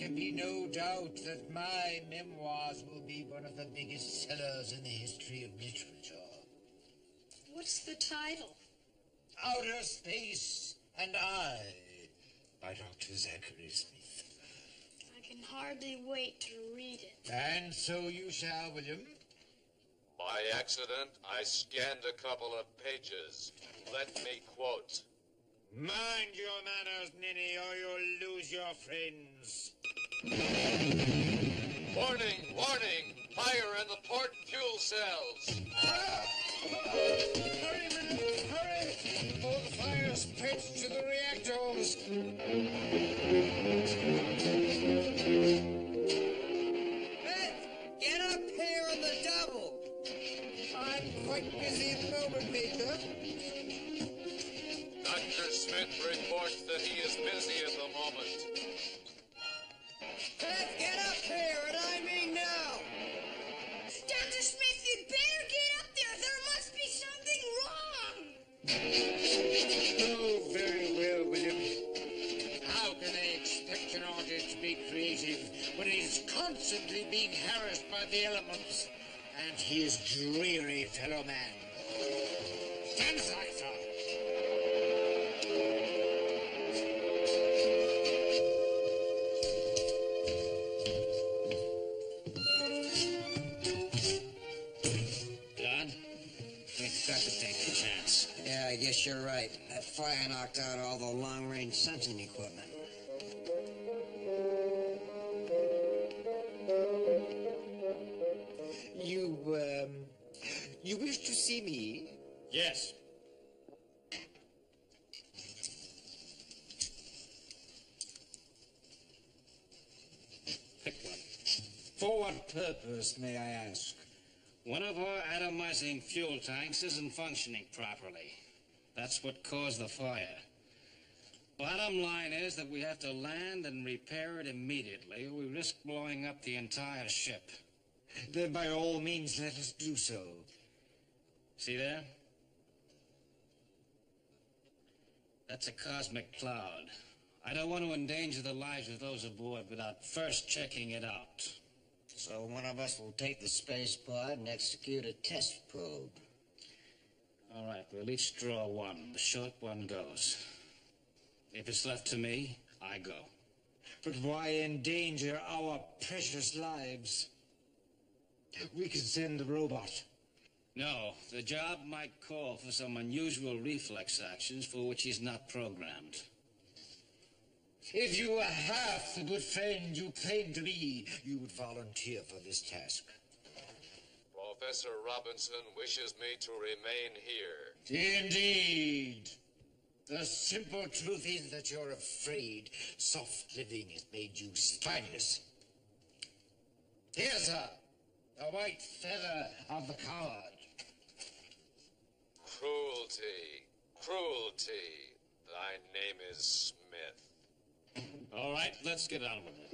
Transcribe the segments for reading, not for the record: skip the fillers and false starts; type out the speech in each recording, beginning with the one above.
can be no doubt that my memoirs will be one of the biggest sellers in the history of literature. What's the title? Outer Space and I, by Dr. Zachary Smith. I can hardly wait to read it. And so you shall, William. By accident, I scanned a couple of pages. Let me quote. Mind your manners, Ninny, or you'll lose your friends. Warning, warning! Fire in the port fuel cells! Hurry, William, hurry! Before the fire spreads to the reactors. Beth, get up here on the double. I'm quite busy at the moment, Baker. Dr. Smith reports that he is busy at the moment. Beth, get up here, and I mean now. Dr. Smith, you'd better get up there. There must be something wrong. Oh, very well, William. How can they expect an artist to be creative when he's constantly being harassed by the elements and his dreary fellow man? Stand aside, sir. Got to take a chance. Yeah, I guess you're right. That fire knocked out all the long-range sensing equipment. You wish to see me? Yes. Pick one. For what purpose, may I ask? One of our atomizing fuel tanks isn't functioning properly. That's what caused the fire. Bottom line is that we have to land and repair it immediately, or we risk blowing up the entire ship. Then by all means let us do so. See there? That's a cosmic cloud. I don't want to endanger the lives of those aboard without first checking it out. So one of us will take the space pod and execute a test probe. All right, we'll each draw one. The short one goes. If it's left to me, I go. But why endanger our precious lives? We can send the robot. No, the job might call for some unusual reflex actions for which he's not programmed. If you were half the good friend you claim to be, you would volunteer for this task. Professor Robinson wishes me to remain here. Indeed. The simple truth is that you're afraid. Soft living has made you spineless. Here, sir, the white feather of the coward. Cruelty, cruelty. Thy name is Smith. All right, let's get on with it.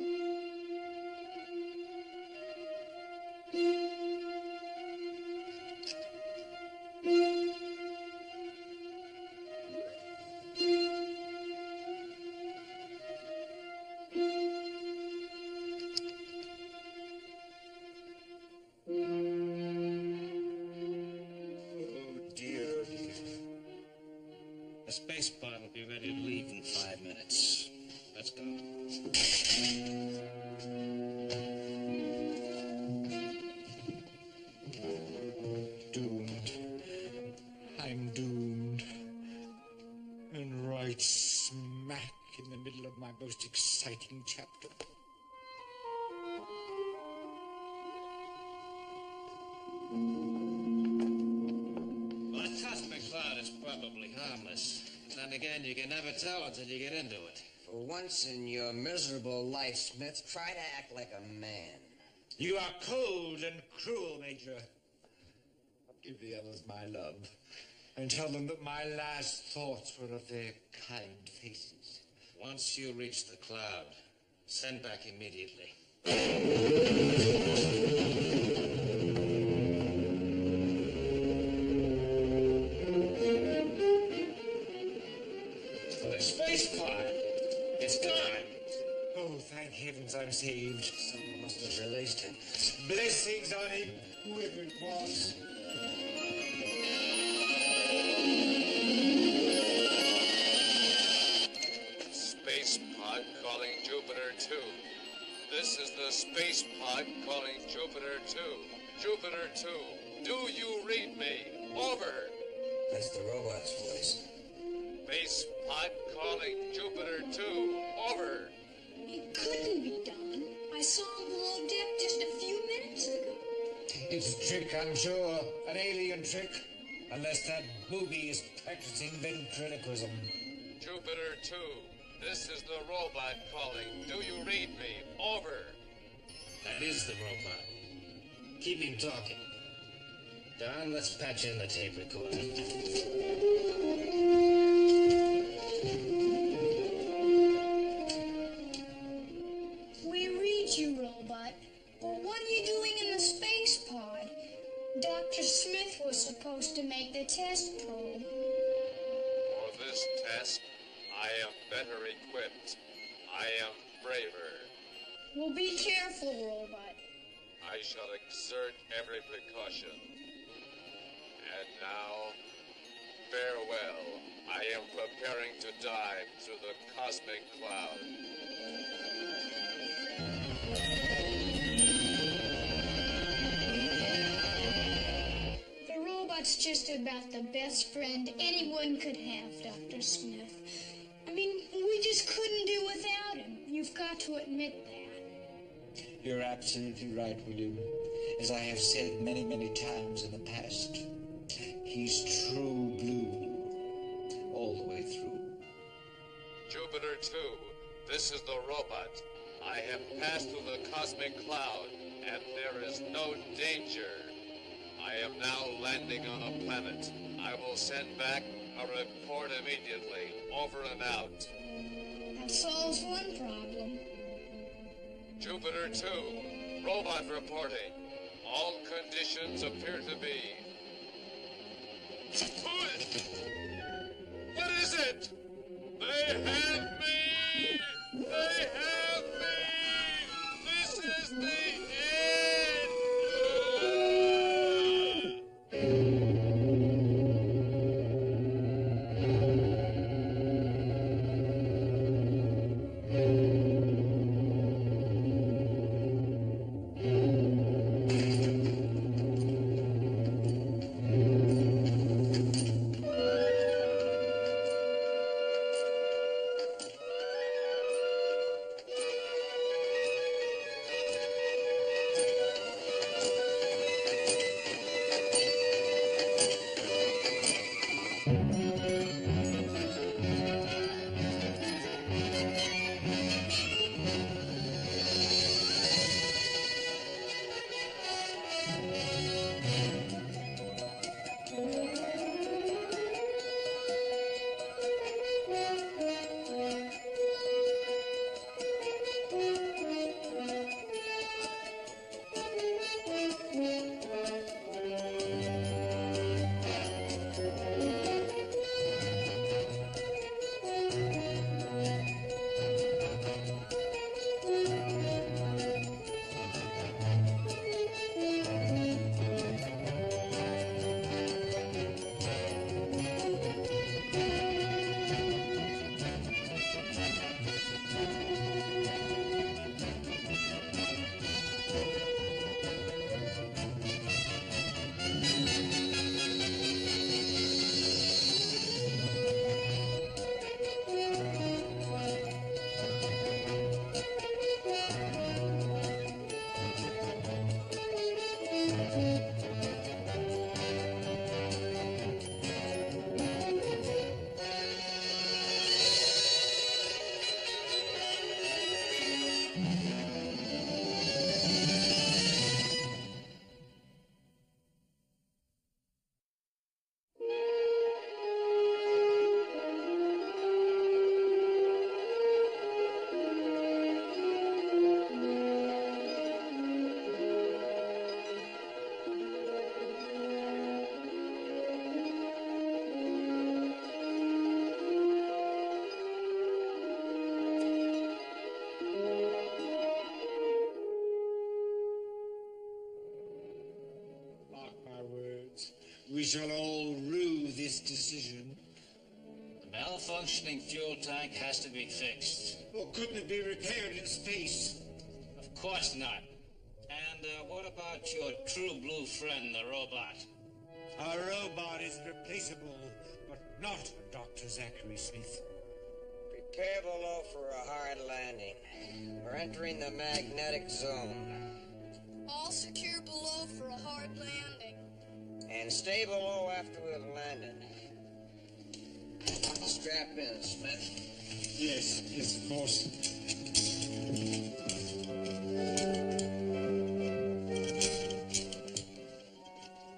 The space pod will be ready to leave in 5 minutes. Let's go. Doomed. I'm doomed. And right smack in the middle of my most exciting chapter. Well, a cosmic cloud is probably harmless. Then again, you can never tell until you get into it. For once in your miserable life, Smith, try to act like a man. You are cold and cruel, Major. Give the others my love, and tell them that my last thoughts were of their kind faces. Once you reach the cloud, send back immediately. The space pod! It's gone! Oh, thank heavens I'm relieved. Someone must have released him. Blessings on him, whoever it was. Space pod calling Jupiter 2. This is the space pod calling Jupiter 2. Jupiter 2, do you read me? Over. That's the robot's voice. Space pod calling Jupiter 2. Over. It couldn't be done. I saw him below deck just a few minutes ago. It's a trick, I'm sure. An alien trick. Unless that booby is practicing ventriloquism. Jupiter 2, this is the robot calling. Do you read me? Over. That is the robot. Keep him talking. Don, let's patch in the tape recorder. We read you, robot. But what are you doing in the space pod? Dr. Smith was supposed to make the test probe. For this test, I am better equipped. I am braver. Well, be careful, robot. I shall exert every precaution. And now, farewell. I am preparing to dive through the cosmic cloud. The robot's just about the best friend anyone could have, Dr. Smith. I mean, we just couldn't do without him. You've got to admit that. You're absolutely right, William. As I have said many, many times in the past, he's true blue all the way through. Jupiter 2, this is the robot. I have passed through the cosmic cloud, and there is no danger. I am now landing on a planet. I will send back a report immediately. Over and out. That solves one problem. Jupiter 2, robot reporting. All conditions appear to be. What is it? They have me! They have me! This is the We shall all rue this decision. The malfunctioning fuel tank has to be fixed. Or couldn't it be repaired in space? Of course not. And what about your true blue friend, the robot? Our robot is replaceable, but not Dr. Zachary Smith. Prepare below for a hard landing. We're entering the magnetic zone. All secure below for a hard landing. And stay below after we've landed. Strap in, Smith. Yes, of course.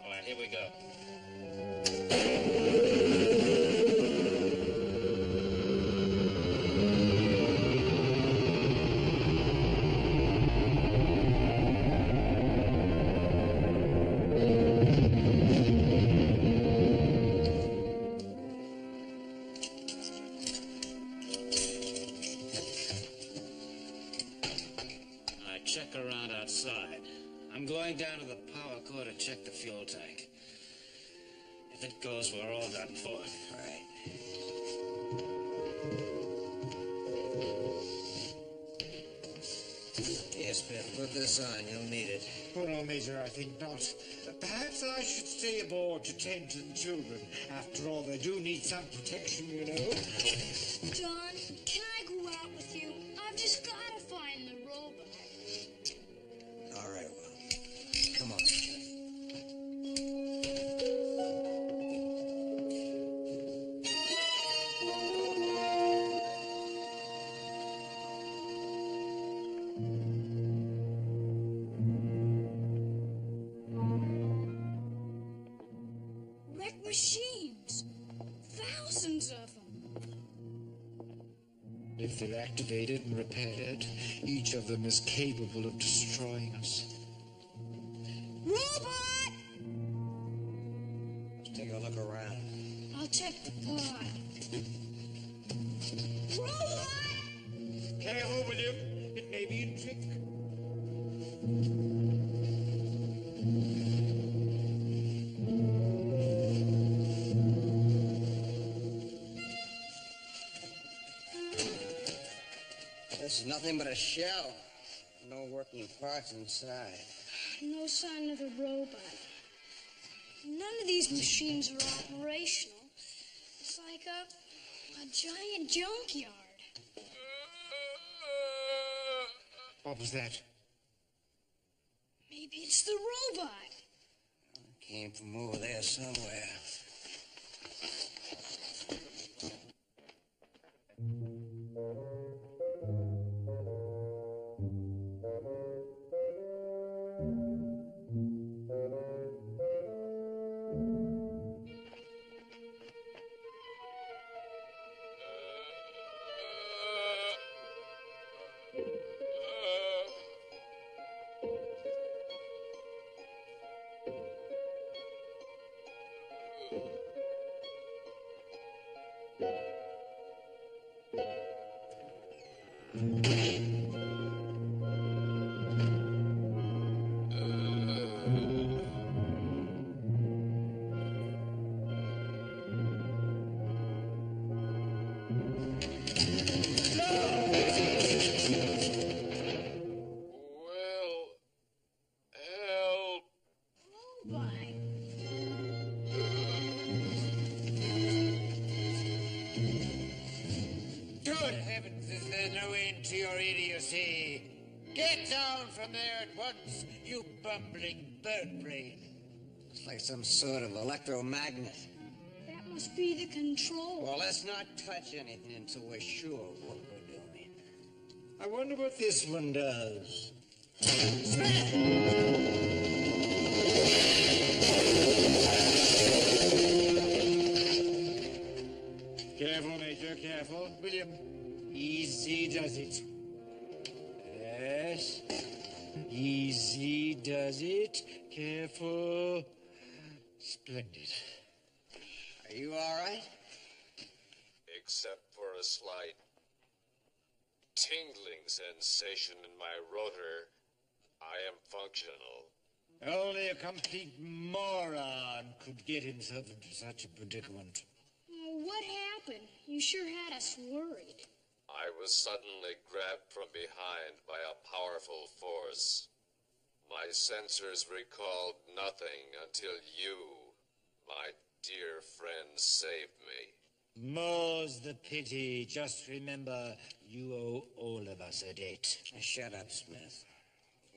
All right, here we go. Check around outside. I'm going down to the power core to check the fuel tank. If it goes, we're all done for. Right. Yes, Smith, put this on. You'll need it. Oh, no, Major, I think not. Perhaps I should stay aboard to tend to the children. After all, they do need some protection, you know. John, can I go out with you? I've just got to find the robot. All right, well, come on, Smith. Wrecked machines. Thousands of them. If they're activated and repaired, each of them is capable of destroying us. Robot! Let's take a look around. I'll check the pod. Robot! Careful, William. It may be a trick. This is nothing but a shell. No working parts inside. No sign of the robot. None of these machines are operational. It's like a giant junkyard. What was that? Maybe it's the robot. It came from over there somewhere. Good heavens, is there no end to your idiocy? Get down from there at once, you bumbling bird brain. It's like some sort of electromagnet. That must be the control. Well, let's not touch anything until we're sure what we're doing. I wonder what this one does. Careful, Major, careful. William, easy does it. Yes. Easy does it. Careful. Splendid. Are you all right? Except for a slight tingling sensation in my rotor, I am functional. Only a complete moron could get himself into such a predicament. What happened? You sure had us worried. I was suddenly grabbed from behind by a powerful force. My sensors recalled nothing until you, my dear friend, saved me. More's the pity. Just remember, you owe all of us a debt. Shut up, Smith.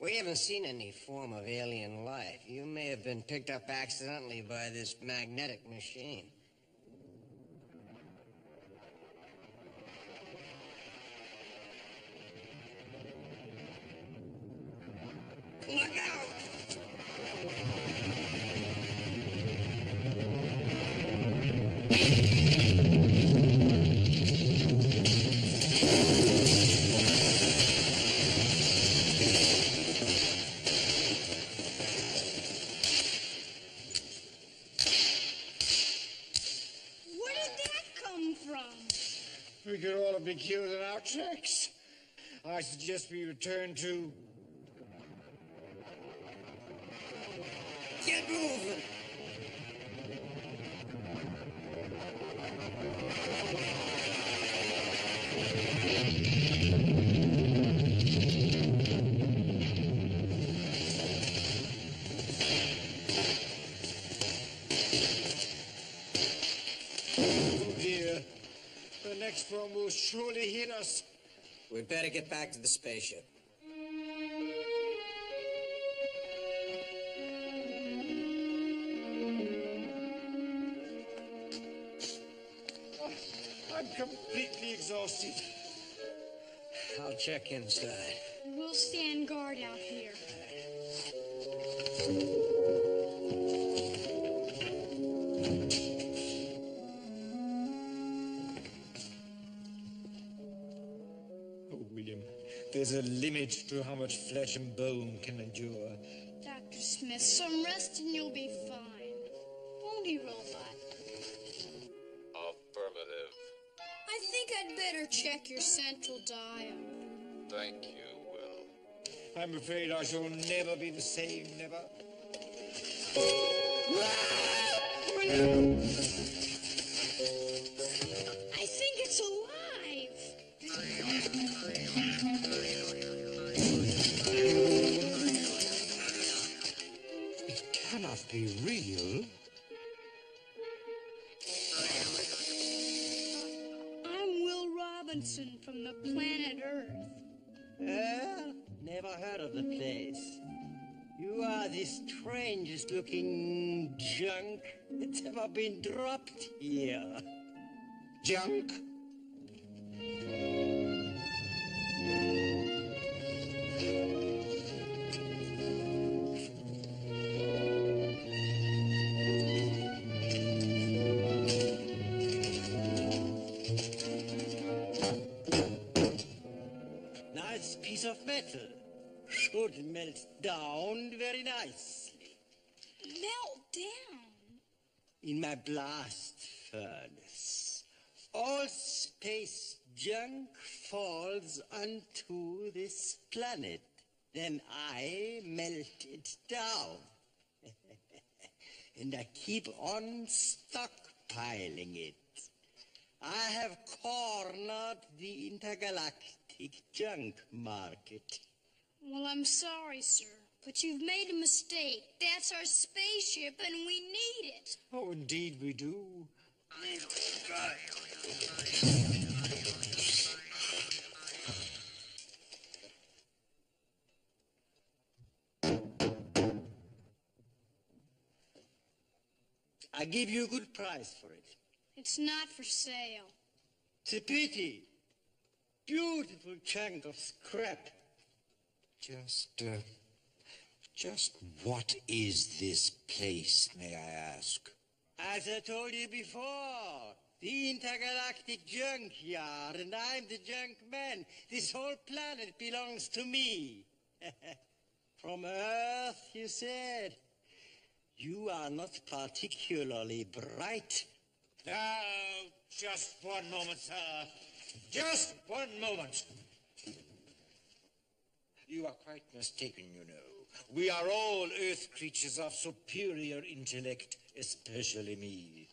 We haven't seen any form of alien life. You may have been picked up accidentally by this magnetic machine. Look out! Where did that come from? We could all have been killed in our tracks. I suggest we return to... Get moving! Oh dear. The next one will surely hit us. We'd better get back to the spaceship. I'm completely exhausted. I'll check inside. We'll stand guard out here. Oh, William, there's a limit to how much flesh and bone can endure. Dr. Smith, some rest and you'll be fine. Won't he, Robot? Affirmative. I think I'd better check your central dial. Thank you, Will. I'm afraid I shall never be the same, never. I think it's alive. It cannot be real. I'm Will Robinson from the planet Earth. Well, never heard of the place. You are the strangest looking junk that's ever been dropped here. Junk? Nice piece of metal. Should melt down very nicely. Melt down. In my blast furnace. All space junk falls onto this planet. Then I melt it down. And I keep on stockpiling it. I have cornered the intergalactic junk market. Well, I'm sorry, sir, but you've made a mistake. That's our spaceship, and we need it. Oh, indeed we do. I give you a good price for it. It's not for sale. It's a pity. Beautiful chunk of scrap. Just what is this place, may I ask? As I told you before, the intergalactic junkyard, and I'm the junk man. This whole planet belongs to me. From Earth, you said. You are not particularly bright. Oh, just one moment, sir. Just one moment. You are quite mistaken, you know. We are all Earth creatures of superior intellect, especially me.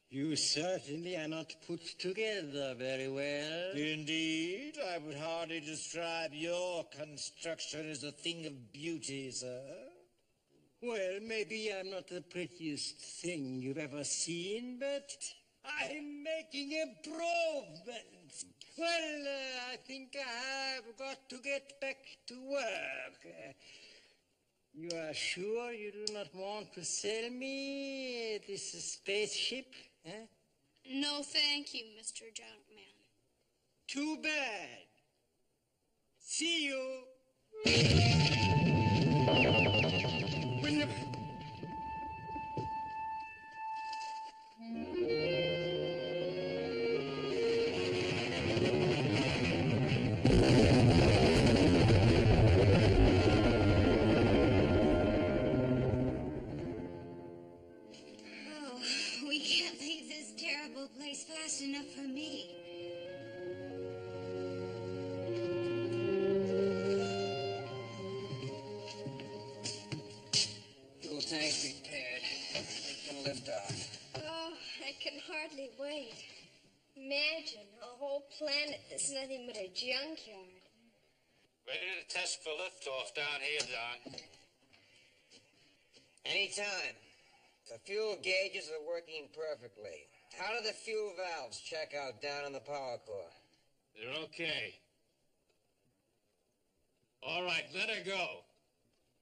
You certainly are not put together very well. Indeed, I would hardly describe your construction as a thing of beauty, sir. Well, maybe I'm not the prettiest thing you've ever seen, but I'm making improvements. Well, I think I've got to get back to work. You are sure you do not want to sell me this spaceship? Huh? No, thank you, Mr. Junkman. Too bad. See you. William! We can't leave this terrible place fast enough for me. Fuel tank's repaired. We can lift off. Oh, I can hardly wait. Imagine a whole planet that's nothing but a junkyard. Ready to test for liftoff down here, Don. Anytime. The fuel gauges are working perfectly. How do the fuel valves check out down in the power core? They're okay. All right, let her go.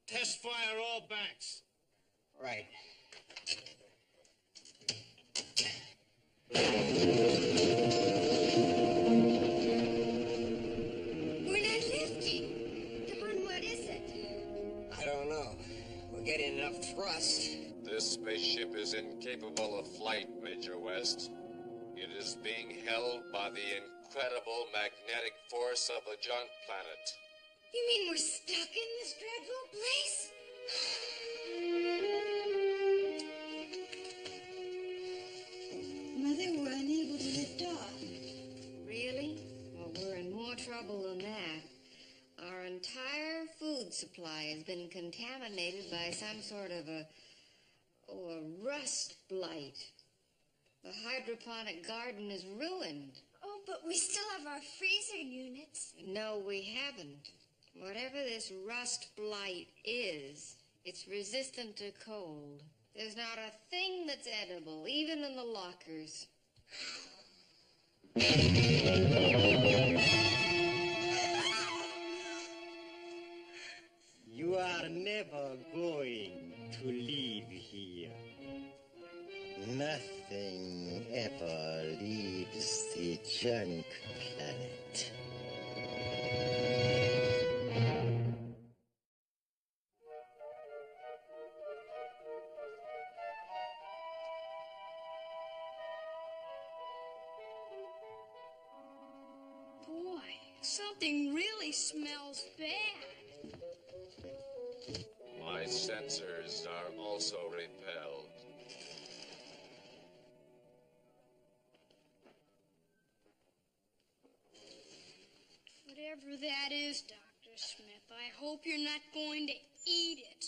Test fire all banks. Right. We're not lifting. Don, what is it? I don't know. We're getting enough thrust. This spaceship is incapable of flight, Major West. It is being held by the incredible magnetic force of the junk planet. You mean we're stuck in this dreadful place? Mother, we're unable to lift off. Really? Well, we're in more trouble than that. Our entire food supply has been contaminated by some sort of a rust blight. The hydroponic garden is ruined. Oh, but we still have our freezer units. No, we haven't. Whatever this rust blight is, it's resistant to cold. There's not a thing that's edible, even in the lockers. You are never going to leave here. Nothing ever leaves the junk planet. Boy, something really smells bad. My sensors are also repelled. Whatever that is, Dr. Smith, I hope you're not going to eat it.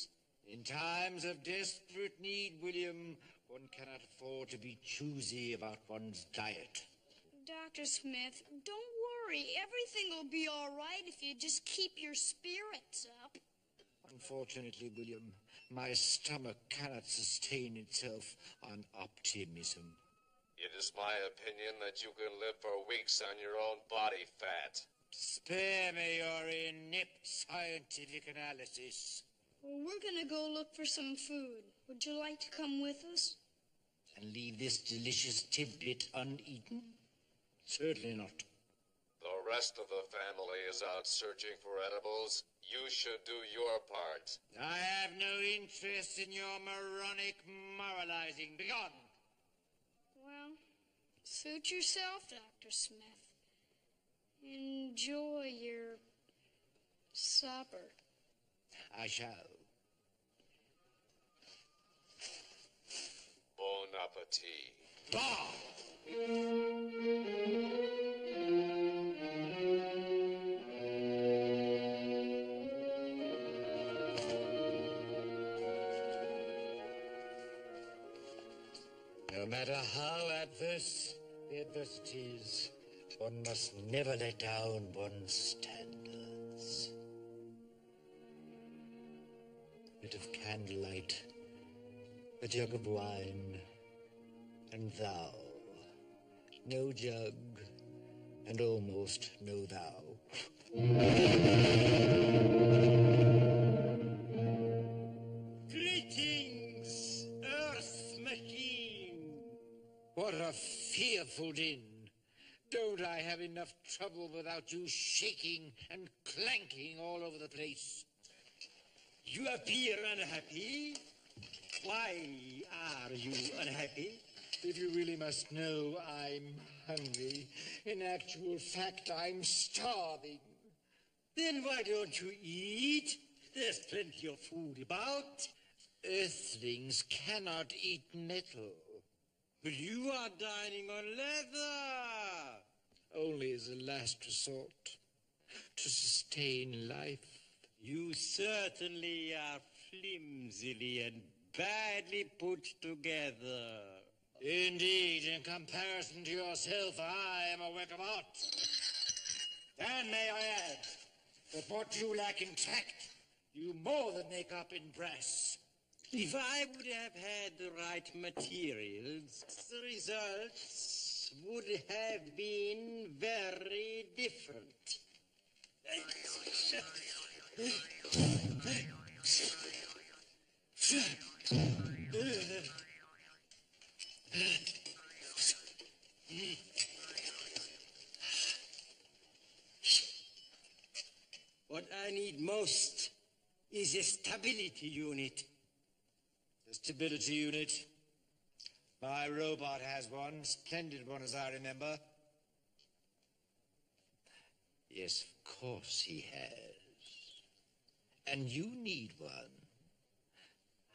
In times of desperate need, William, one cannot afford to be choosy about one's diet. Dr. Smith, don't worry. Everything will be all right if you just keep your spirits up. Unfortunately, William, my stomach cannot sustain itself on optimism. It is my opinion that you can live for weeks on your own body fat. Spare me your inept scientific analysis. Well, we're going to go look for some food. Would you like to come with us? And leave this delicious tidbit uneaten? Certainly not. The rest of the family is out searching for edibles. You should do your part. I have no interest in your moronic moralizing. Begone! Well, suit yourself, Dr. Smith. Enjoy your supper. I shall. Bon appetit. Bah! matter how adverse the adversities, one must never let down one's standards. A bit of candlelight, a jug of wine, and thou. No jug, and almost no thou. Greetings, Earth Machine. What a fearful din. Don't I have enough trouble without you shaking and clanking all over the place? You appear unhappy. Why are you unhappy? If you really must know, I'm hungry. In actual fact, I'm starving. Then why don't you eat? There's plenty of food about. Earthlings cannot eat metal. But you are dining on leather. Only as a last resort, to sustain life. You certainly are flimsily and badly put together. Indeed, in comparison to yourself, I am a work of art. And may I add that what you lack in tact, you more than make up in brass. If I would have had the right materials, the results would have been very different. What I need most is a stability unit. The stability unit. My robot has one. Splendid one, as I remember. Yes, of course he has. And you need one.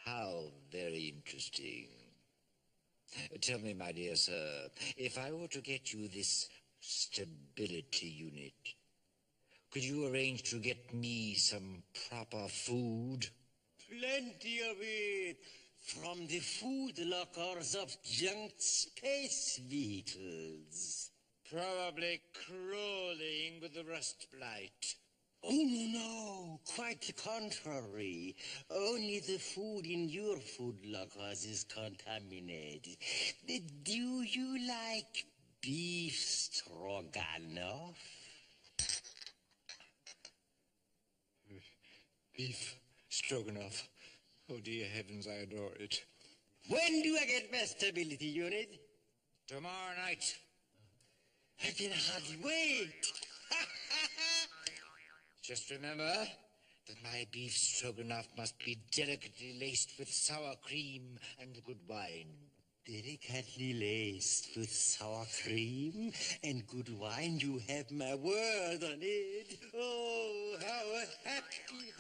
How very interesting. Tell me, my dear sir, if I were to get you this stability unit, could you arrange to get me some proper food? Plenty of it. From the food lockers of junked space vehicles. Probably crawling with the rust blight. Oh, no, quite the contrary. Only the food in your food lockers is contaminated. Do you like beef stroganoff? Beef stroganoff. Oh, dear heavens, I adore it. When do I get my stability unit? Tomorrow night. I can hardly wait. Just remember that my beef stroganoff must be delicately laced with sour cream and good wine. Delicately laced with sour cream and good wine, you have my word on it. Oh, how happy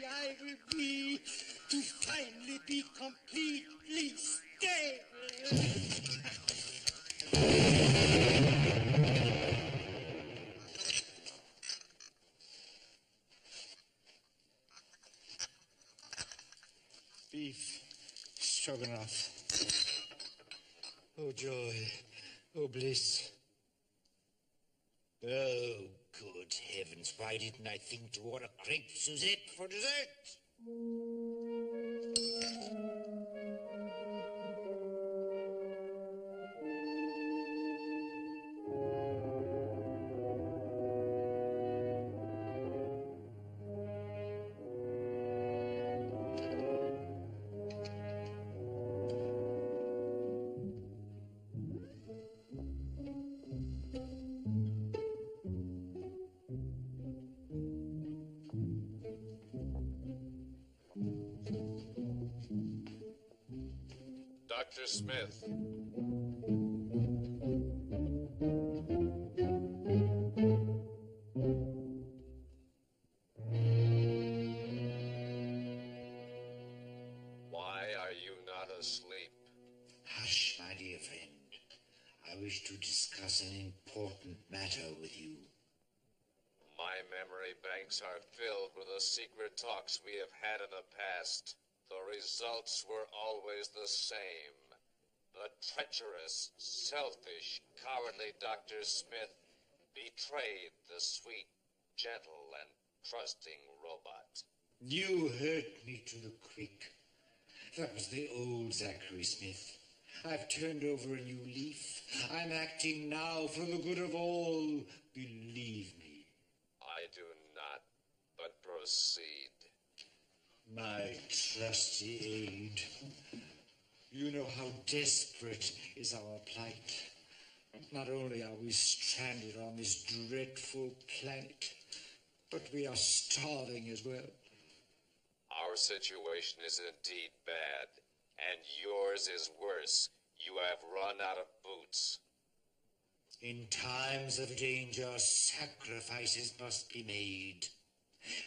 I will be to finally be completely stable. Beef stroganoff. Oh, joy. Oh, bliss. Oh, good heavens. Why didn't I think to order crepe Suzette for dessert? Dr. Smith. Why are you not asleep? Hush, my dear friend. I wish to discuss an important matter with you. My memory banks are filled with the secret talks we have had in the past. The results were always the same. The treacherous, selfish, cowardly Dr. Smith betrayed the sweet, gentle, and trusting robot. You hurt me to the quick. That was the old Zachary Smith. I've turned over a new leaf. I'm acting now for the good of all. Believe me. I do not, but proceed. My trusty aide. You know how desperate is our plight. Not only are we stranded on this dreadful planet, but we are starving as well. Our situation is indeed bad, and yours is worse. You have run out of boots. In times of danger, sacrifices must be made.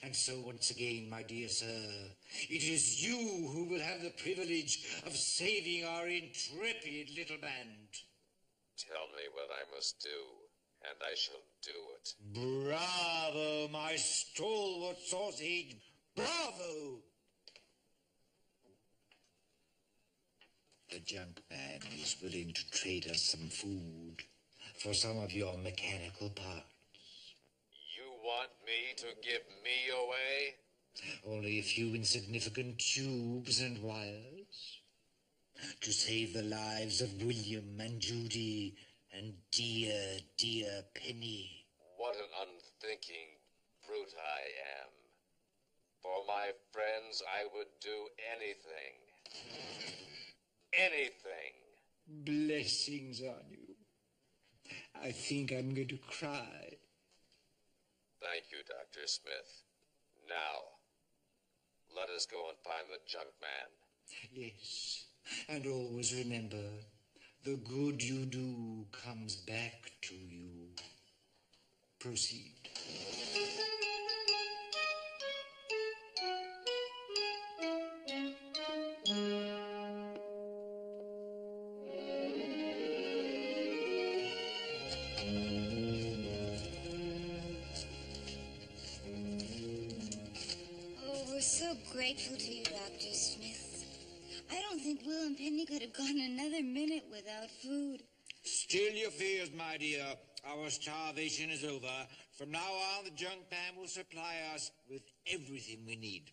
And so once again, my dear sir, it is you who will have the privilege of saving our intrepid little band. Tell me what I must do, and I shall do it. Bravo, my stalwart sausage! Bravo! The junk man is willing to trade us some food for some of your mechanical parts. You want me to give me away? Only a few insignificant tubes and wires to save the lives of William and Judy and dear, dear Penny. What an unthinking brute I am. For my friends, I would do anything. Anything. Blessings on you. I think I'm going to cry. Thank you, Dr. Smith. Now, let us go and find the junk man. Yes, and always remember, the good you do comes back to you. Proceed. So grateful to you, Dr. Smith. I don't think Will and Penny could have gone another minute without food. Still your fears, my dear. Our starvation is over. From now on, the junk man will supply us with everything we need.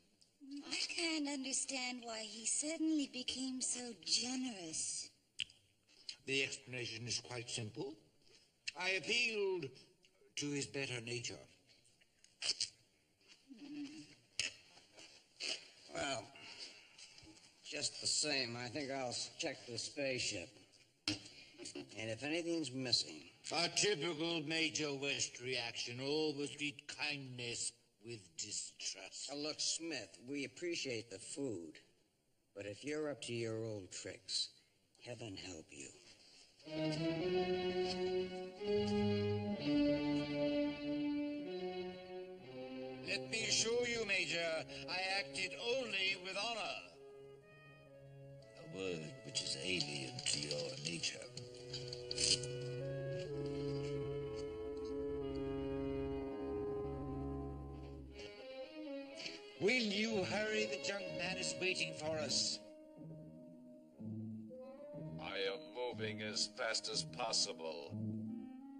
I can't understand why he suddenly became so generous. The explanation is quite simple. I appealed to his better nature. Well, just the same, I think I'll check the spaceship. And if anything's missing... A typical Major West reaction. Always treat kindness with distrust. Look, Smith, we appreciate the food. But if you're up to your old tricks, heaven help you. Let me assure you, Major, I acted only with honor. A word which is alien to your nature. Will you hurry? The junk man is waiting for us. I am moving as fast as possible.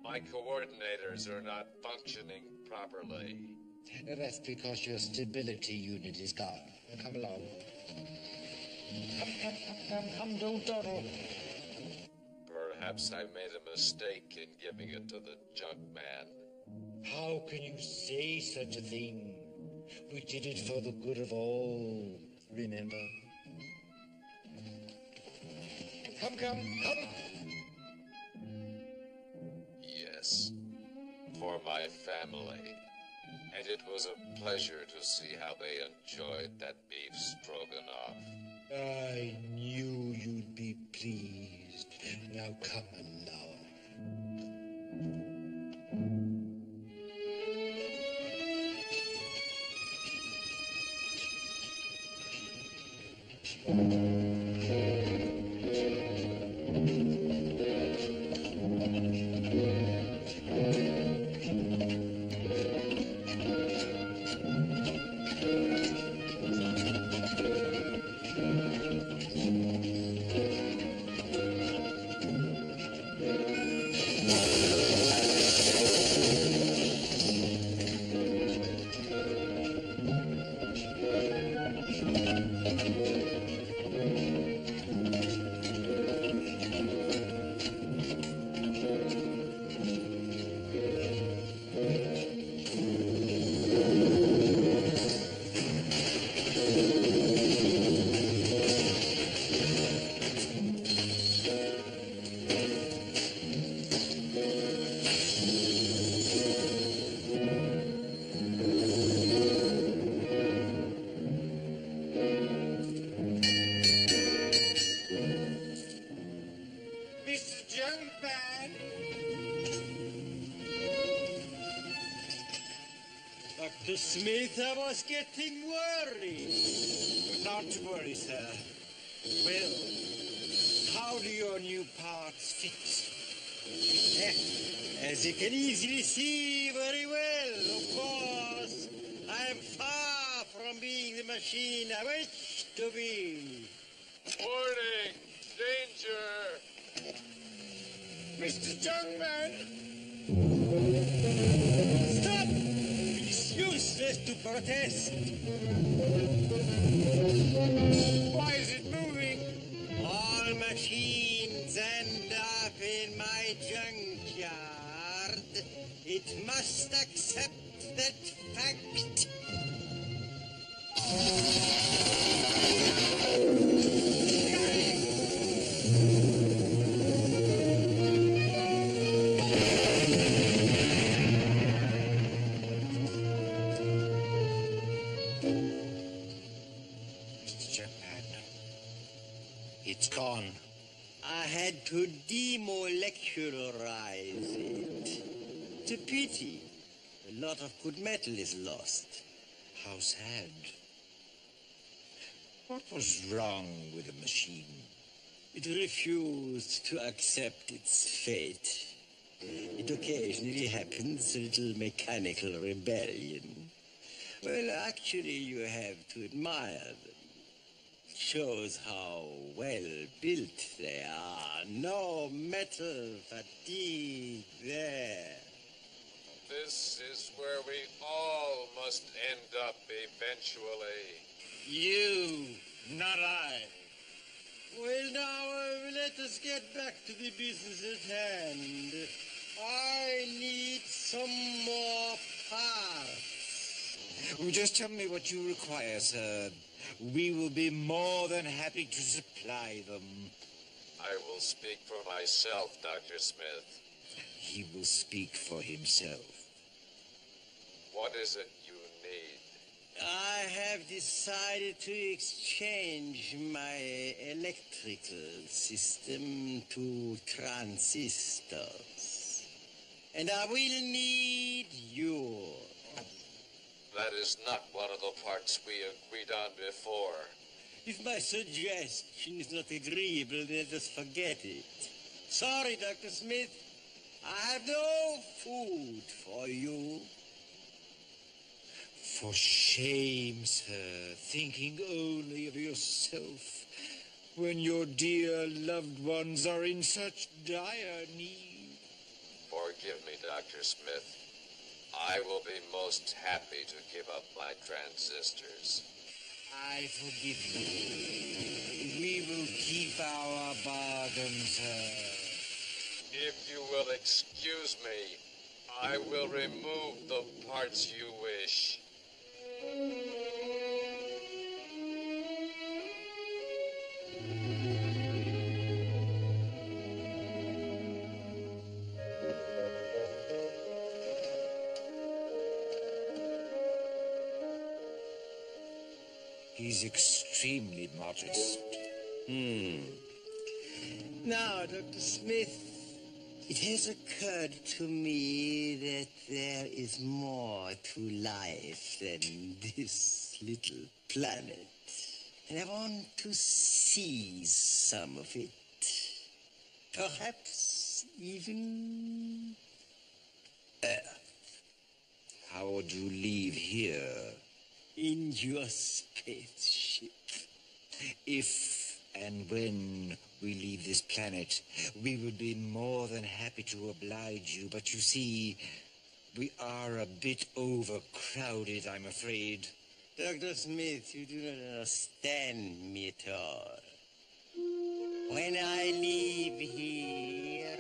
My coordinators are not functioning properly. That's because your stability unit is gone. Come along. Come, don't dawdle. Perhaps I made a mistake in giving it to the junk man. How can you say such a thing? We did it for the good of all, remember? Come. Yes, for my family. And it was a pleasure to see how they enjoyed that beef stroganoff. I knew you'd be pleased. Now come along. Mr. Junkman! Dr. Smith, I was getting worried. Not to worry, sir. Well, how do your new parts fit? As you can easily see very well, of course, I am far from being the machine I wish to be. Warning! Danger! Mr. Junkman! Stop! It's useless to protest. Why is it moving? All machines end up in my junkyard. It must accept that fact. Mr. Junkman, it's gone. I had to demolecularize it. It's a pity. A lot of good metal is lost. How sad. What was wrong with the machine? It refused to accept its fate. It occasionally happens, a little mechanical rebellion. Well, actually, you have to admire them. It shows how well built they are. No metal fatigue there. This is where we all must end up eventually. You, not I. Well, now, let us get back to the business at hand. I need some more parts. Just tell me what you require, sir. We will be more than happy to supply them. I will speak for myself, Dr. Smith. He will speak for himself. What is it you need? I have decided to exchange my electrical system to transistors. And I will need yours. That is not one of the parts we agreed on before. If my suggestion is not agreeable, let us forget it. Sorry, Dr. Smith. I have no food for you. For shame, sir, thinking only of yourself when your dear loved ones are in such dire need. Forgive me, Dr. Smith. I will be most happy to give up my transistors. I forgive you. We will keep our bargain, sir. If you will excuse me, I will remove the parts you wish. He's extremely modest. Now, Dr. Smith, it has occurred to me that there is more to life than this little planet. And I want to seize some of it. Perhaps even Earth. How would you leave here? In your spaceship. If and when we leave this planet, we would be more than happy to oblige you. But you see, we are a bit overcrowded, I'm afraid. Dr. Smith, you do not understand me at all. When I leave here,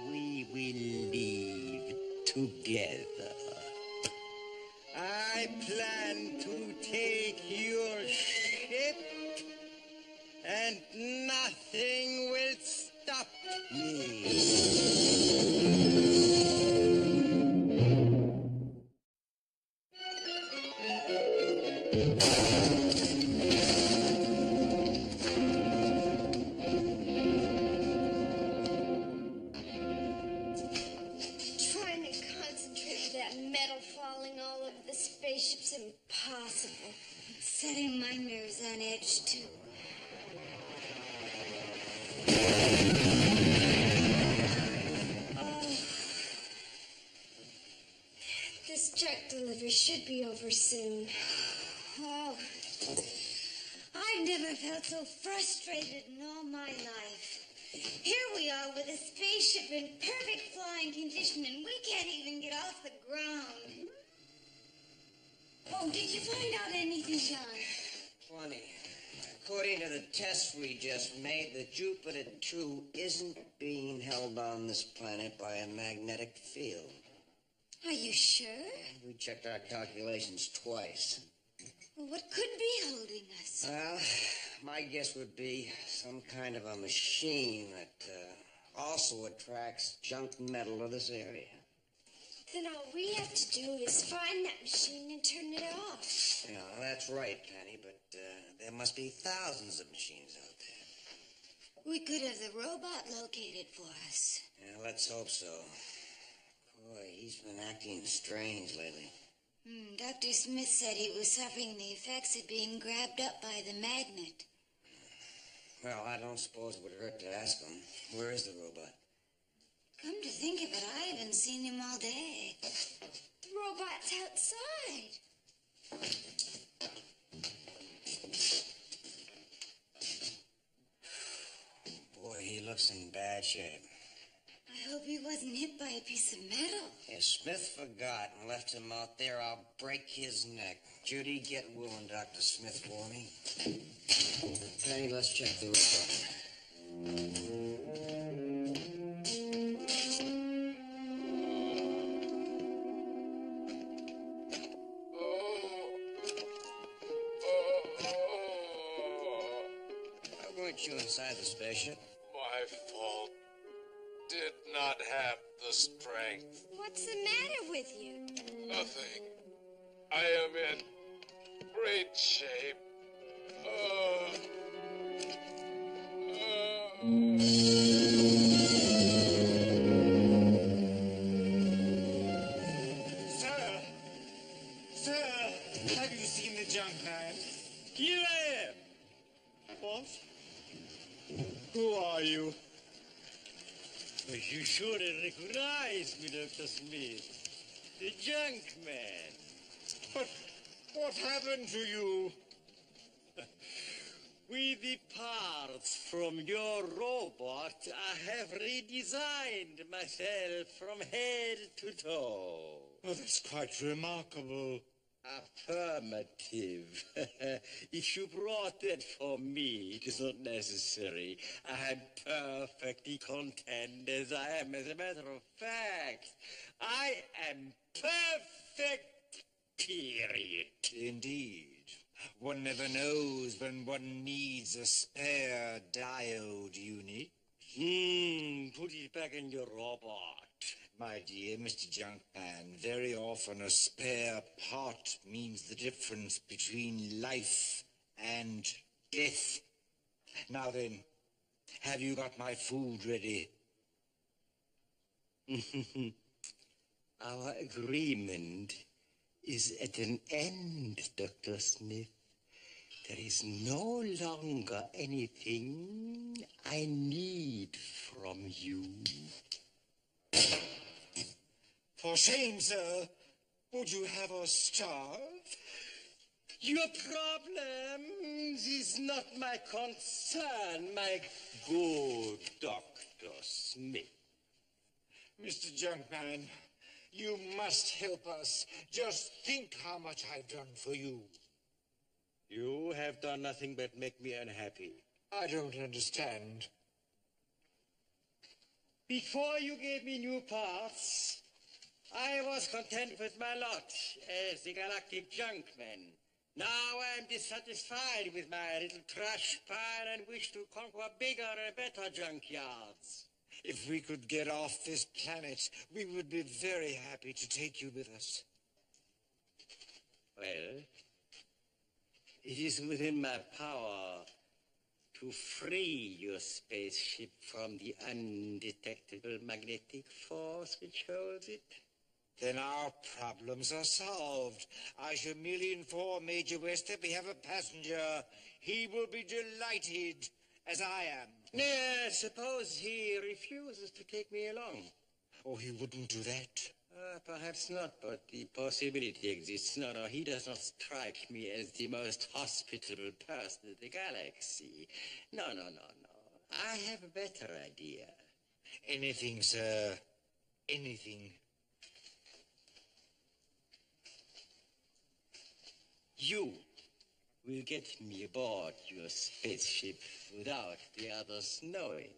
we will leave together. I plan to take your ship, and nothing will stop me. Trying to concentrate with that metal falling all over the spaceship's impossible. It's setting my nerves on edge, too. This junk delivery should be over soon. Oh, I've never felt so frustrated in all my life. Here we are with a spaceship in perfect flying condition, and we can't even get off the ground. Oh, did you find out anything, John? Funny. According to the tests we just made, the Jupiter 2 isn't being held on this planet by a magnetic field. Are you sure? We checked our calculations twice. Well, what could be holding us? Well, my guess would be some kind of a machine that also attracts junk metal to this area. Then all we have to do is find that machine and turn it off. Yeah, that's right, Penny, but there must be thousands of machines out there. We could have the robot located for us. Yeah, let's hope so. Boy, he's been acting strange lately. Dr. Smith said he was suffering the effects of being grabbed up by the magnet. Well, I don't suppose it would hurt to ask him. Where is the robot? Come to think of it, I haven't seen him all day. The robot's outside. Boy, he looks in bad shape. I hope he wasn't hit by a piece of metal. If Smith forgot and left him out there, I'll break his neck. Judy, get Will and Dr. Smith for me. Penny, let's check the robot. Why weren't you inside the spaceship? My fault. Did not have the strength. What's the matter with you? Nothing. I am in great shape. Sir, have you seen the junk man? Here I am. What? Who are you? You surely recognize me, Dr. Smith. The junk man. But what happened to you? With the parts from your robot, I have redesigned myself from head to toe. Oh, that's quite remarkable. Affirmative. If you brought that for me, it is not necessary. I am perfectly content as I am. As a matter of fact, I am perfect, period. Indeed. One never knows when one needs a spare diode unit. Put it back in your robot. My dear Mr. Junkman, very often a spare part means the difference between life and death. Now then, have you got my food ready? Our agreement is at an end, Dr. Smith. There is no longer anything I need from you. For shame, sir. Would you have us starve? Your problems is not my concern, my good Dr. Smith. Mr. Junkman, you must help us. Just think how much I've done for you. have done nothing but make me unhappy. I don't understand. Before you gave me new parts, I was content with my lot as the galactic junkman. Now I am dissatisfied with my little trash pile and wish to conquer bigger and better junkyards. If we could get off this planet, we would be very happy to take you with us. Well, it is within my power to free your spaceship from the undetectable magnetic force which holds it. Then our problems are solved. I shall merely inform Major West that we have a passenger. He will be delighted, as I am. Yes, suppose he refuses to take me along. Oh, he wouldn't do that. Perhaps not, but the possibility exists. No, he does not strike me as the most hospitable person in the galaxy. No. I have a better idea. Anything, sir. Anything. You will get me aboard your spaceship without the others knowing.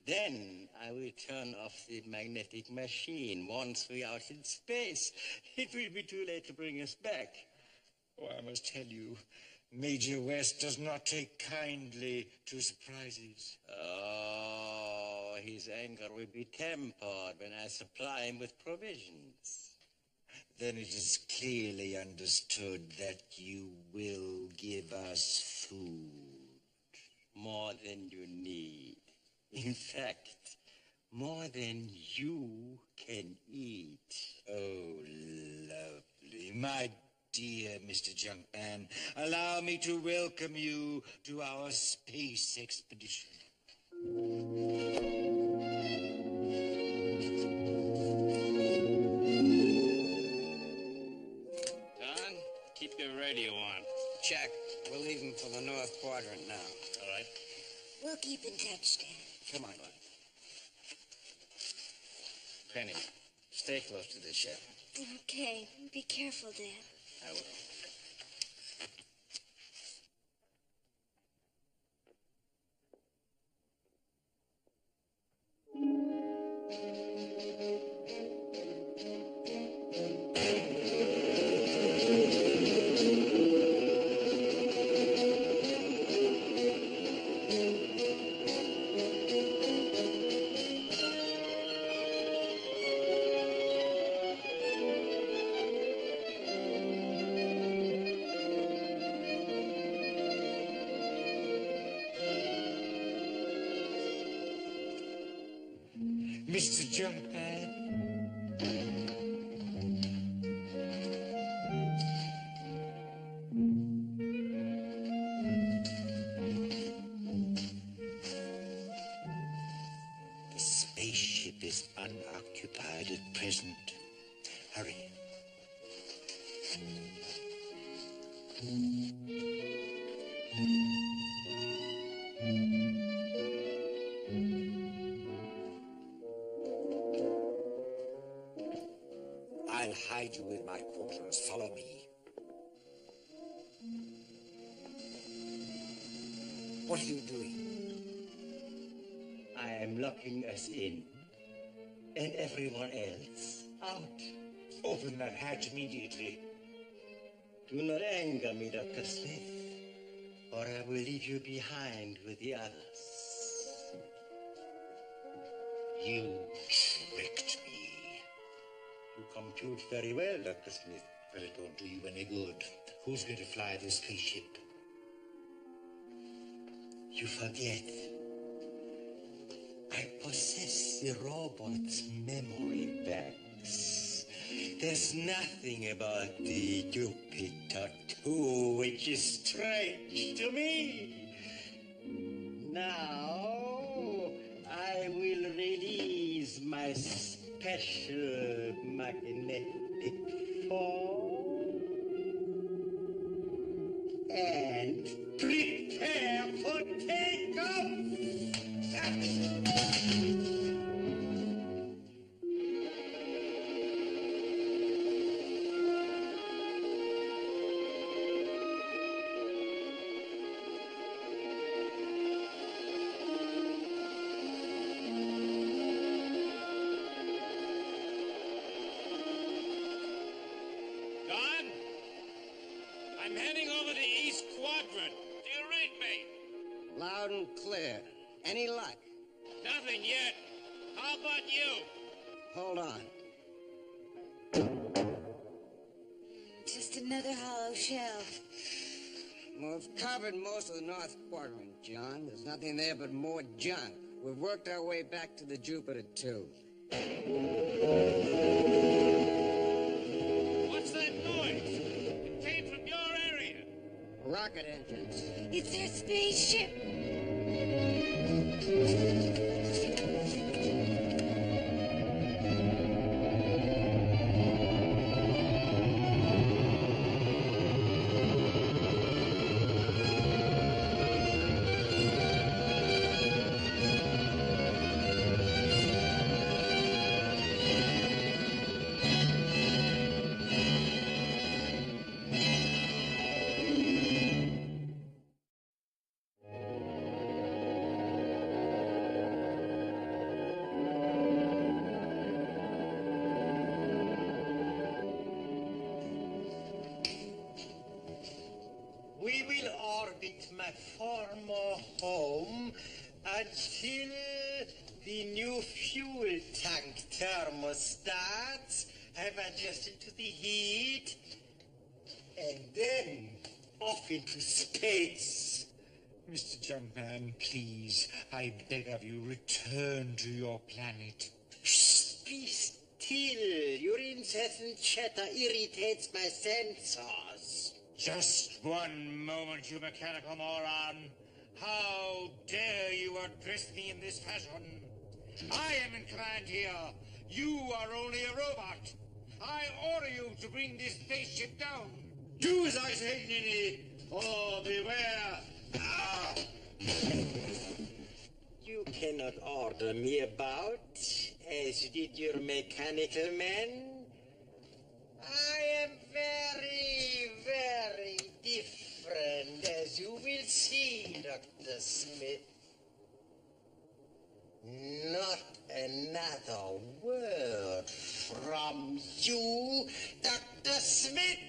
Then I will turn off the magnetic machine. Once we are in space, it will be too late to bring us back. Oh, I must tell you, Major West does not take kindly to surprises. Oh, his anger will be tempered when I supply him with provisions. Then it is clearly understood that you will give us food. More than you need. In fact, more than you can eat. Oh, lovely. My dear Mr. Junkman, allow me to welcome you to our space expedition. Don, keep your radio on. Check. We're leaving for the North Quadrant now. All right. We'll keep in touch, Dad. Come on. Penny, stay close to the ship. Okay. Be careful, Dad. I will. Mr. Junkman. The spaceship is unoccupied at present. Hurry. I'll hide you in my quarters. Follow me. What are you doing? I am locking us in. And everyone else out. Open that hatch immediately. Do not anger me, Dr. Smith, or I will leave you behind with the others. You tricked me. You compute very well, Dr. Smith. But it won't do you any good. Who's going to fly this spaceship? You forget. I possess the robot's memory banks. There's nothing about the Jupiter 2 which is strange to me. Now, I will release my special magnetic force and prepare for takeoff. Robert. Do you read me? Loud and clear. Any luck? Nothing yet. How about you? Hold on. Just another hollow shell. We've covered most of the north quadrant, John. There's nothing there but more junk. We've worked our way back to the Jupiter, too. What's that noise? It came from your area. Rocket engines. It's their spaceship. We will orbit my former home until the new fuel tank thermostats have adjusted to the heat, and then off into space. Mr. Junkman, please, I beg of you, return to your planet. Be still. Your incessant chatter irritates my sensors. Just one moment, you mechanical moron. How dare you address me in this fashion? I am in command here. You are only a robot. I order you to bring this spaceship down. Do as I say, Ninny, or beware. Ah! You cannot order me about, as did your mechanical man. I am very, very different, as you will see, Dr. Smith. Not another word from you, Dr. Smith.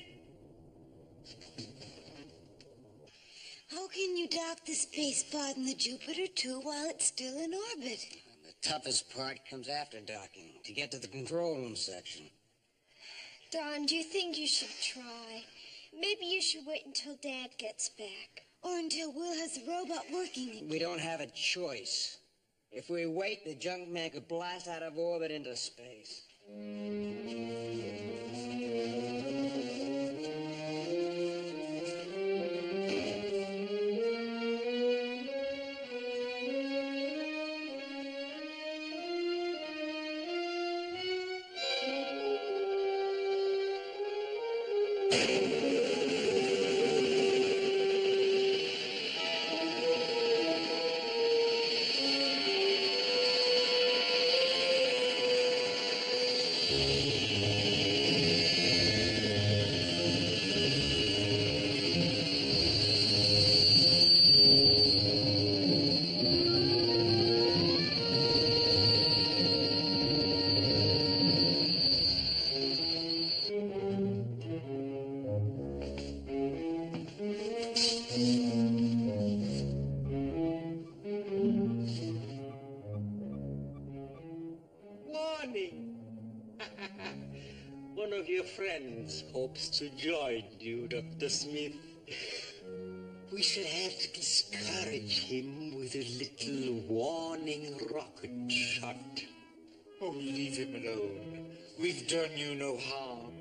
How can you dock the space pod in the Jupiter 2 while it's still in orbit? The toughest part comes after docking, to get to the control room section. Don, do you think you should try? Maybe you should wait until Dad gets back. Or until Will has the robot working again. We don't have a choice. If we wait, the junk man could blast out of orbit into space. One of your friends hopes to join you, Dr. Smith. We shall have to discourage him with a little warning rocket shot. Oh, leave him alone. We've done you no harm.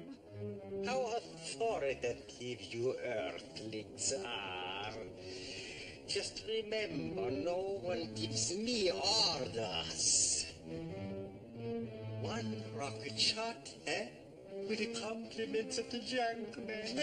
How authoritative you Earthlings are. Just remember, no one gives me orders. One rocket shot, eh? With the compliments of the Junkman.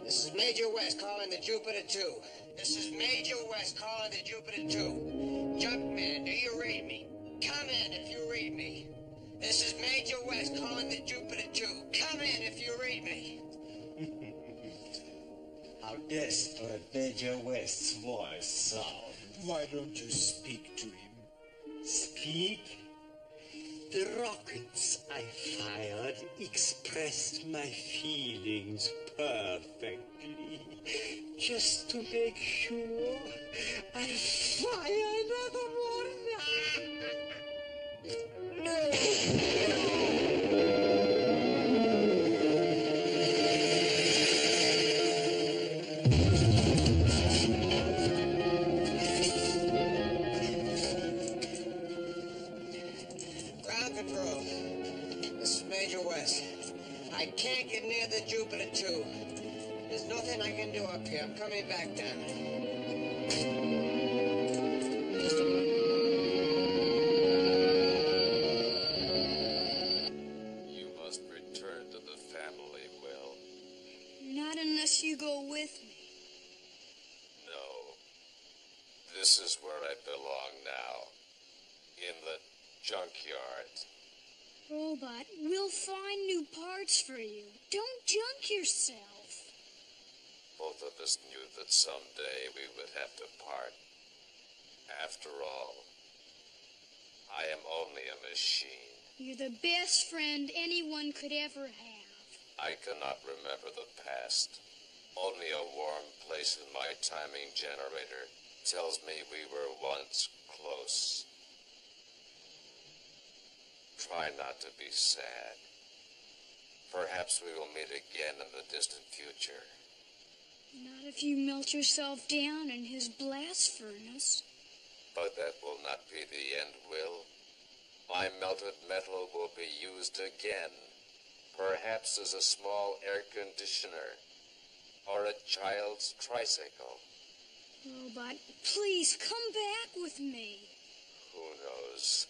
This is Major West calling the Jupiter 2. This is Major West calling the Jupiter 2. Junkman, do you read me? Come in if you read me. This is Major West how desperate Major West's voice sounds. Why don't you speak to him? Speak? The rockets I fired expressed my feelings perfectly. Just to make sure, I fire another one. Ground control. This is Major West. I can't get near the Jupiter 2. There's nothing I can do up here. I'm coming back down. You must return to the family, Will. Not unless you go with me. No. This is where I belong now. In the junkyard. Robot, we'll find new parts for you. Don't junk yourself. Both of us knew that someday we would have to part. After all, I am only a machine. You're the best friend anyone could ever have. I cannot remember the past. Only a warm place in my timing generator tells me we were once close. Try not to be sad. Perhaps we will meet again in the distant future. Not if you melt yourself down in his blast furnace. But that will not be the end, Will. My melted metal will be used again. Perhaps as a small air conditioner. Or a child's tricycle. Robot, please come back with me. Who knows?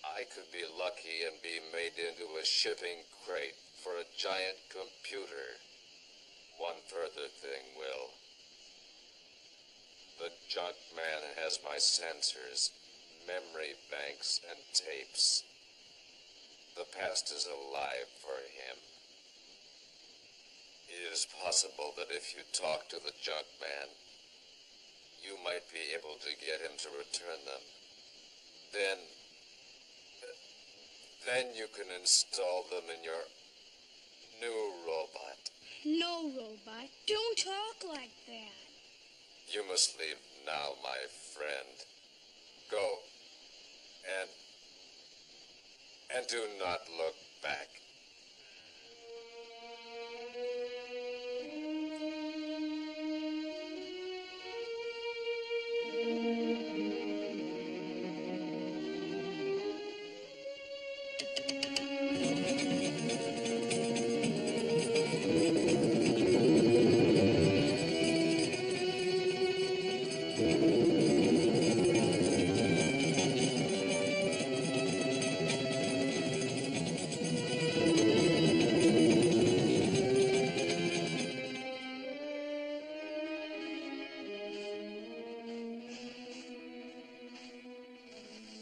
I could be lucky and be made into a shipping crate for a giant computer. One further thing, Will. The junk man has my sensors, memory banks, and tapes. The past is alive for him. It is possible that if you talk to the junk man, you might be able to get him to return them. Then you can install them in your new robot. No, Robot, don't talk like that. You must leave now, my friend. Go. And do not look back.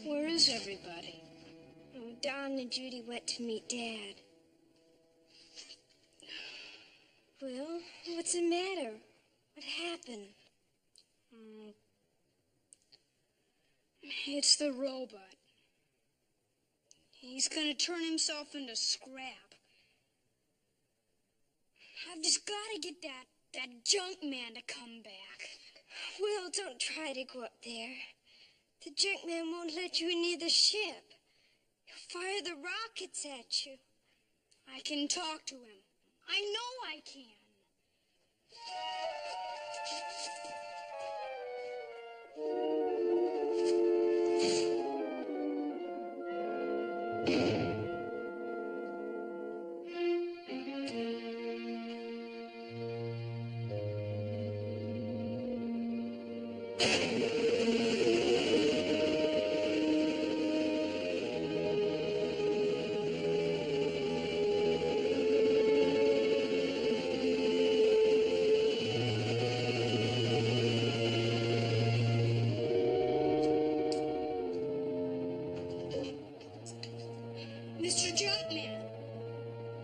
Where is everybody? Don and Judy went to meet Dad. Well, what's the matter? What happened? It's the robot. He's gonna turn himself into scrap. I've just gotta get that junk man to come back. Will, don't try to go up there. The junk man won't let you near the ship. He'll fire the rockets at you. I can talk to him. I know I can.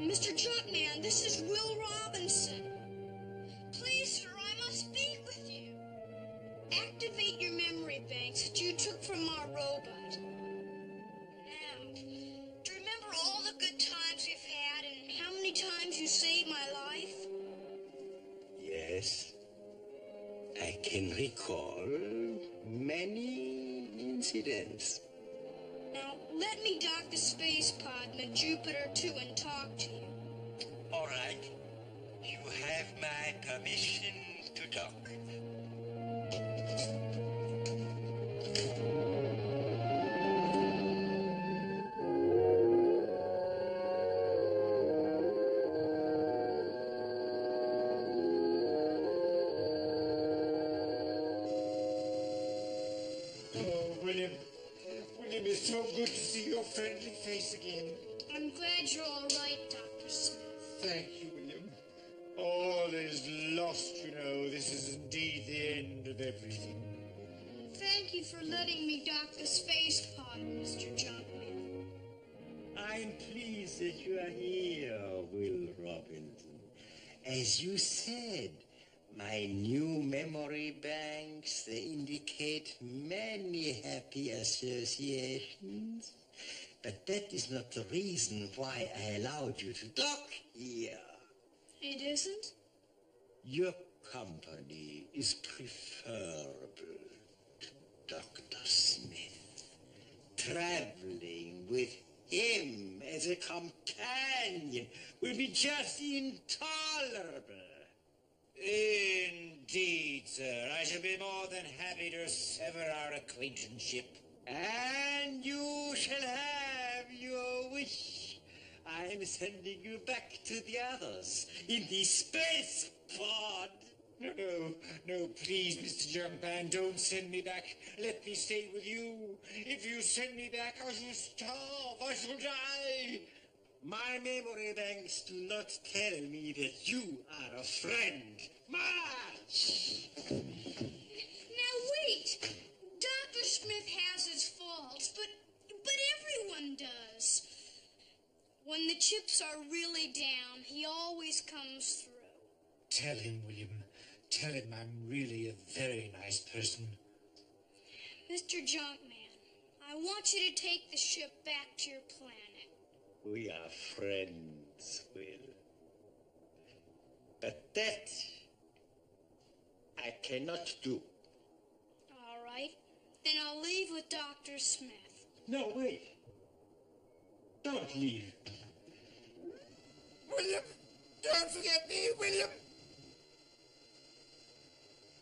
Mr. Junkman, this is Will Robinson. Please activate your memory banks that you took from our robot. Now, do you remember all the good times we've had and how many times you saved my life? Yes. I can recall many incidents. Now, let me dock the space pod in the Jupiter 2 and talk to you. All right. You have my permission to talk. William, it's so good to see your friendly face again. I'm glad you're all right, Dr. Smith. Thank you, William. All is lost, you know. This is indeed the end of everything. Thank you for letting me dock the space pod, Mr. Junkman. I'm pleased that you are here, Will Robinson. As you said, my new memory banks, they indicate many happy associations. But that is not the reason why I allowed you to dock here. It isn't? Your company is preferable to Dr. Smith. Traveling with him as a companion will be just intolerable. Indeed, sir. I shall be more than happy to sever our acquaintanceship. And you shall have your wish. I am sending you back to the others in the space pod. No, please, Mr. Junkman, don't send me back. Let me stay with you. If you send me back, I shall starve. I shall die. My memory banks do not tell me that you are a friend. March! Now wait! Dr. Smith has his faults, but everyone does. When the chips are really down, he always comes through. Tell him, William. Tell him I'm really a very nice person. Mr. Junkman, I want you to take the ship back to your planet. We are friends, Will. But that I cannot do. All right. Then I'll leave with Dr. Smith. No, wait. Don't leave. William, don't forget me, William.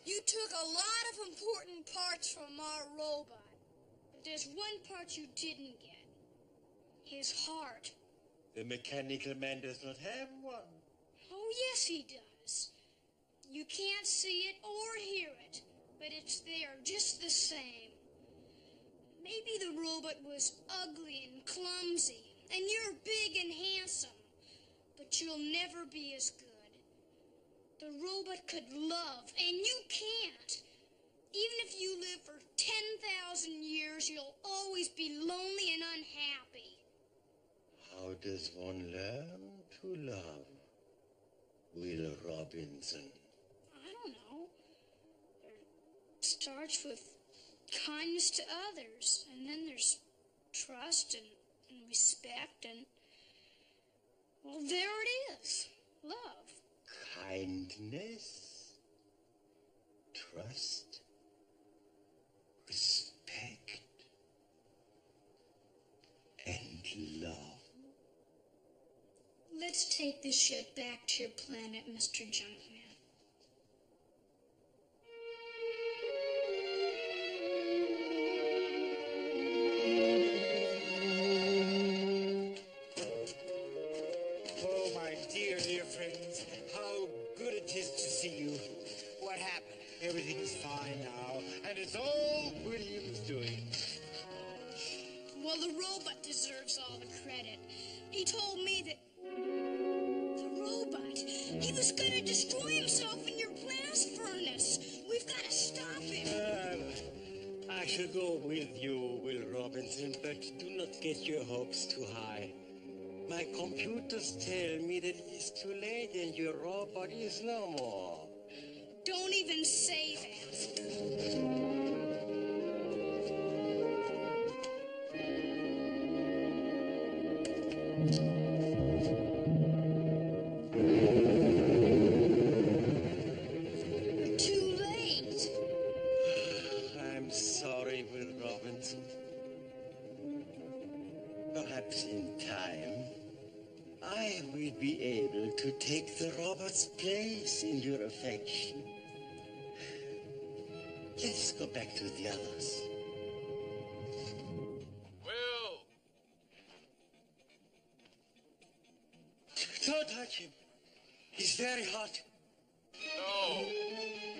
You took a lot of important parts from our robot. But there's one part you didn't get. His heart. The mechanical man does not have one. Oh, yes, he does. You can't see it or hear it, but it's there just the same. Maybe the robot was ugly and clumsy, and you're big and handsome, but you'll never be as good. The robot could love, and you can't. Even if you live for 10,000 years, you'll always be lonely and unhappy. How does one learn to love, Will Robinson? I don't know. It starts with kindness to others, and then there's trust and respect, and, well, there it is, love. Kindness, trust, respect, and love. Let's take this ship back to your planet, Mr. Junkman. Oh, my dear friends, how good it is to see you. What happened? Everything's fine now, and it's all William's doing. Well, the robot deserves all the credit. He told me that the robot, he was going to destroy himself in your blast furnace. We've got to stop him. I shall go with you, Will Robinson, but do not get your hopes too high. My computers tell me that it is too late and your robot is no more. Don't even say that. You're too late. I'm sorry, Will Robinson. Perhaps in time, I will be able to take the robot's place in your affection. Let's go back to the others. Will! Don't touch him. He's very hot. No,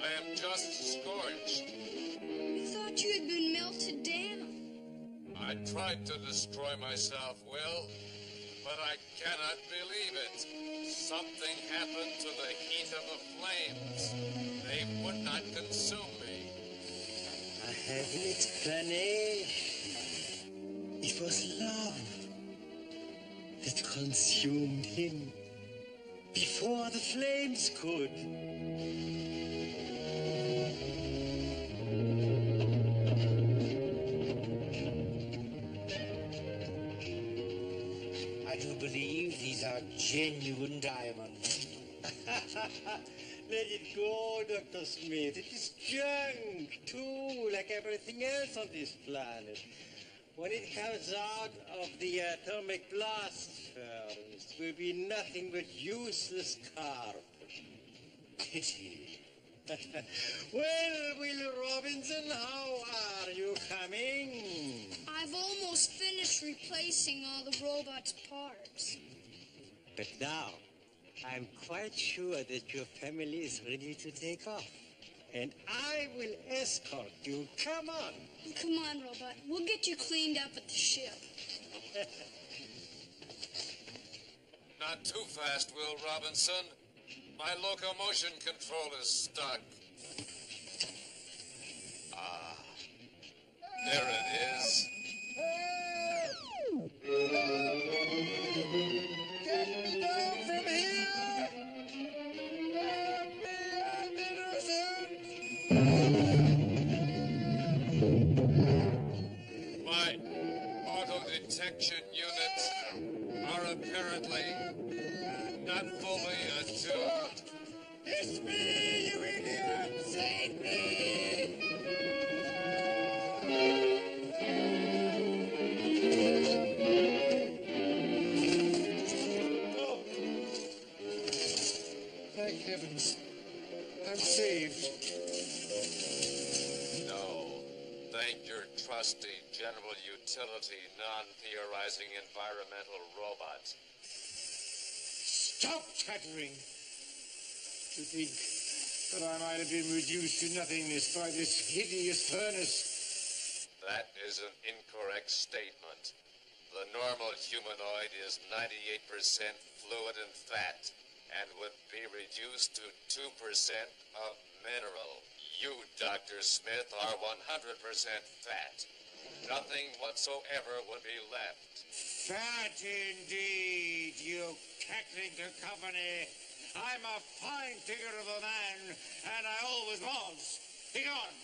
I am just scorched. I thought you had been melted down. I tried to destroy myself, Will, but I cannot believe it. Something happened to the heat of the flames. They would not consume me. I have an explanation. It was love that consumed him before the flames could. I do believe these are genuine diamonds. Let it go, Dr. Smith. It is junk, too, like everything else on this planet. When it comes out of the atomic blast furnace, it will be nothing but useless carbon. Pity. Well, Will Robinson, how are you coming? I've almost finished replacing all the robot's parts. But now, I'm quite sure that your family is ready to take off. And I will escort you. Come on. Come on, robot. We'll get you cleaned up at the ship. Not too fast, Will Robinson. My locomotion control is stuck. Ah, there it is. Get me down from here! Let me innocent! My auto detection units are apparently not fully attuned. It's me, you idiot! Save me! Oh. Thank heavens. I'm saved. No. Thank your trusty general utility, non-theorizing environmental robot. Stop chattering! To think that I might have been reduced to nothingness by this hideous furnace. That is an incorrect statement. The normal humanoid is 98% fluid and fat, and would be reduced to 2% of mineral. You, Dr. Smith, are 100% fat. Nothing whatsoever would be left. Fat indeed, you cackling cacophony. I'm a fine figure of a man, and I always was. Begone!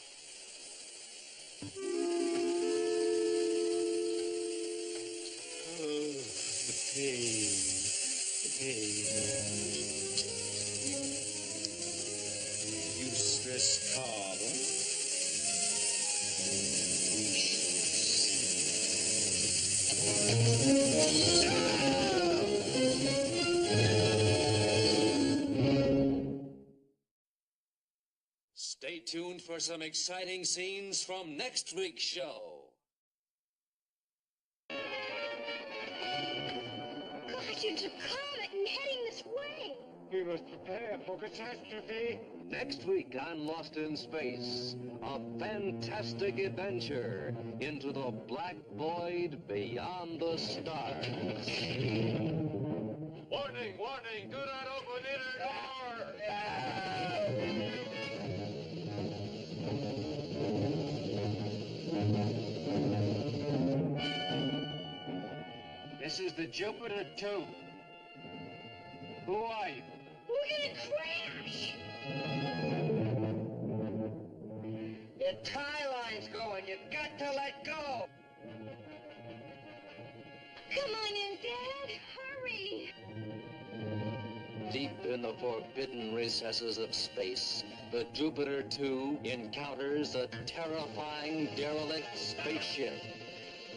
Oh, the pain. The pain. Useless carbon. We shall see. Stay tuned for some exciting scenes from next week's show. There's a comet and heading this way. We must prepare for catastrophe. Next week on Lost in Space, a fantastic adventure into the black void beyond the stars. Warning, warning, do not open inner door! This is the Jupiter 2. Who are you? We're gonna crash. The tie line's going. You've got to let go. Come on in, Dad. Hurry. Deep in the forbidden recesses of space, the Jupiter 2 encounters a terrifying derelict spaceship,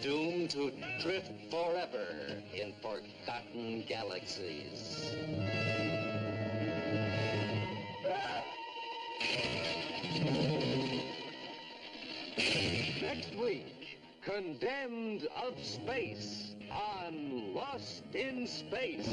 doomed to drift forever in forgotten galaxies. Next week, Condemned of Space on Lost in Space.